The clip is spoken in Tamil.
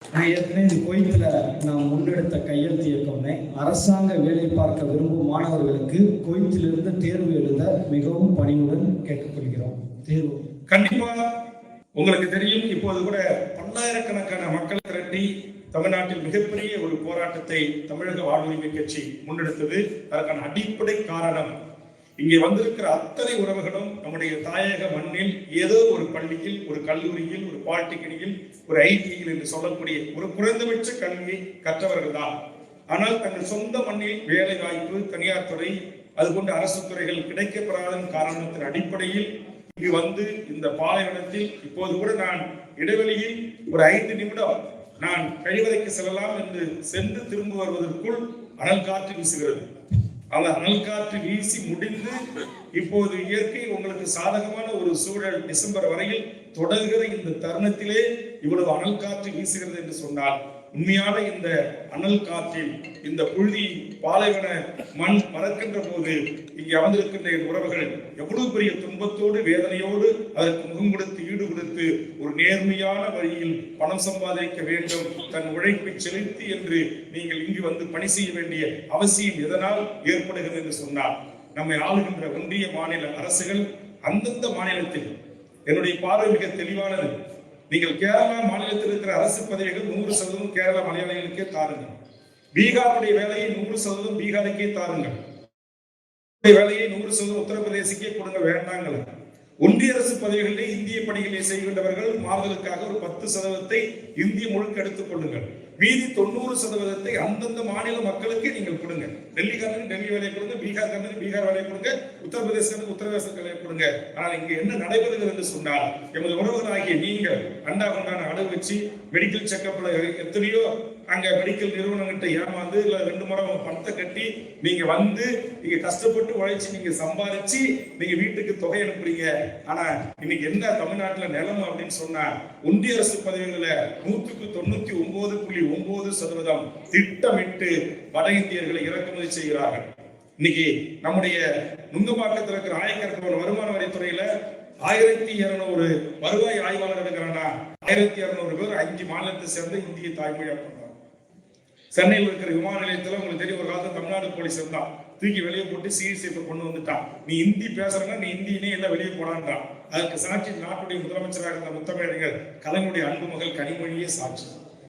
நான் ஏற்கனவே இந்த கோயிலில் நான் முன்னெடுத்த கையெழுத்து இயக்கம்னே அரசாங்க வேலை பார்க்க விரும்பும் மாணவர்களுக்கு கோயிலிருந்து தேர்வு எழுத மிகவும் பணிவுடன் கேட்டுக்கொள்கிறோம். தேர்வு கண்டிப்பா உங்களுக்கு தெரியும். இப்போது கூட பல்லாயிரக்கணக்கான மக்களை திரட்டி தமிழ்நாட்டில் மிகப்பெரிய ஒரு போராட்டத்தை தமிழக வாழ்வுரிமை கட்சி முன்னெடுத்தது. அதற்கான அடிப்படை காரணம், இங்கே வந்திருக்கிற அத்தனை உறவுகளும் நம்முடைய தாயக மண்ணில் ஏதோ ஒரு பள்ளியில், ஒரு கல்லூரியில், ஒரு பாலிடெக்னிக்கில், ஒரு ஐடியில் என்று சொல்லக்கூடிய ஒரு குறைந்தபட்ச கல்வியை கற்றவர்கள் தான். ஆனால் தங்கள் சொந்த மண்ணில் வேலை வாய்ப்பு, தனியார் துறை, அதுபோன்ற அரசு துறைகள் கிடைக்கப்பெறாத காரணத்தின் அடிப்படையில் இங்கு வந்து இந்த பாலைவனத்தில் இப்போது கூட நான் இடைவெளியில் ஒரு 5 நிமிடம் நான் கழிவறைக்கு செல்லலாம் என்று சென்று திரும்ப வருவதற்குள் அனல் காற்று வீசுகிறது. அந்த அனல் காற்று வீசி முடிந்து இப்போது இயற்கை உங்களுக்கு சாதகமான ஒரு சூழல் டிசம்பர் வரையில் தொடர்கிற இந்த தருணத்திலே இவ்வளவு அனல் காற்று வீசுகிறது என்று சொன்னால், உண்மையான இந்த அனல் காற்றில் இந்த புழுதி பாலைவன மண் மறக்கின்ற போது இங்கே அமர்ந்திருக்கின்ற உறவுகள் எவ்வளவு பெரிய துன்பத்தோடு வேதனையோடு அதற்கு முகம் கொடுத்து ஈடு கொடுத்து ஒரு நேர்மையான வழியில் பணம் சம்பாதிக்க வேண்டும், தன் உழைப்பை செலுத்தி என்று நீங்கள் இங்கு வந்து பணி செய்ய வேண்டிய அவசியம் எதனால் ஏற்படுகிறது என்று சொன்னால், நம்மை ஆளுகின்ற ஒன்றிய மாநில அரசுகள் அந்தந்த மாநிலத்தில், என்னுடைய பார்வை மிக தெளிவானது, நீங்கள் கேரளா மாநிலத்தில் இருக்கிற அரசு பதவிகள் 100% கேரளா மலையாளிகளுக்கே தாருங்கள். பீகாருடைய வேலையை 100% பீகாருக்கே தாருங்கள். வேலையை 100% உத்தரப்பிரதேசிக்கே கொடுங்க, வேண்டாங்கள. ஒன்றிய அரசு பதவிகளிலே இந்திய பணிகளை செய்கின்றவர்கள் மாறுதலுக்காக ஒரு 10% இந்திய முழுக்க எடுத்துக் கொள்ளுங்கள். மீதி 90% அந்தந்த மாநில மக்களுக்கே நீங்கள் கொடுங்க. டெல்லிக்காரனுக்கு டெல்லி வேலையை கொடுங்க, பீகார்காரனுக்கு பீகார் வேலையை கொடுங்க, உத்தரப்பிரதேசத்துக்கு உத்தரப்பிரதேச வேலையை கொடுங்க. ஆனால் இங்க என்ன நடைபெறுகிறது என்று சொன்னால், எமது உறவுகளாகிய நீங்கள் அண்டா கொண்டான அளவு வச்சு மெடிக்கல் செக்கப்ல எத்தனையோ அங்க மெடிக்கல் நிறுவனங்கிட்ட ஏமாந்து இல்ல 2 முறை பணத்தை கட்டி நீங்க வந்து நீங்க கஷ்டப்பட்டு உழைச்சு நீங்க சம்பாதிச்சு நீங்க வீட்டுக்கு தொகை அனுப்புறீங்க. ஆனா இன்னைக்கு என்ன தமிழ்நாட்டுல நிலைமை அப்படின்னு சொன்னா, ஒன்றிய அரசு பதவிகளை 99.9% திட்டமிட்டு வட இந்தியர்களை இறக்குமதி செய்கிறார்கள். இன்னைக்கு நம்முடைய நுங்கம்பாக்கத்தில் இருக்கிற ஆயக்கரத்தோட வருமான வரித்துறையில 1200 வருவாய் ஆய்வாளர் இருக்கிறானா, 1200 பேர் 5 மாநிலத்தை சேர்ந்த இந்திய தாய்மொழியா பண்றாங்க. சென்னையில் இருக்கிற விமான நிலையத்தில் உங்களுக்கு தெரியும், ஒரு காலத்தில் தமிழ்நாடு போலீஸ் இருந்தான், தூக்கி வெளியே போட்டு சிகிச்சை கொண்டு வந்துட்டான். நீ ஹிந்தி பேசுறனா நீ ஹிந்தினே எல்லாம் வெளியே போனான்றான். அதற்கு சாட்சி நாட்டுடைய முதலமைச்சராக இருந்த முத்தமிழறிஞர் கலைஞருடைய அன்பு மகள் கனிமொழியே சாட்சி.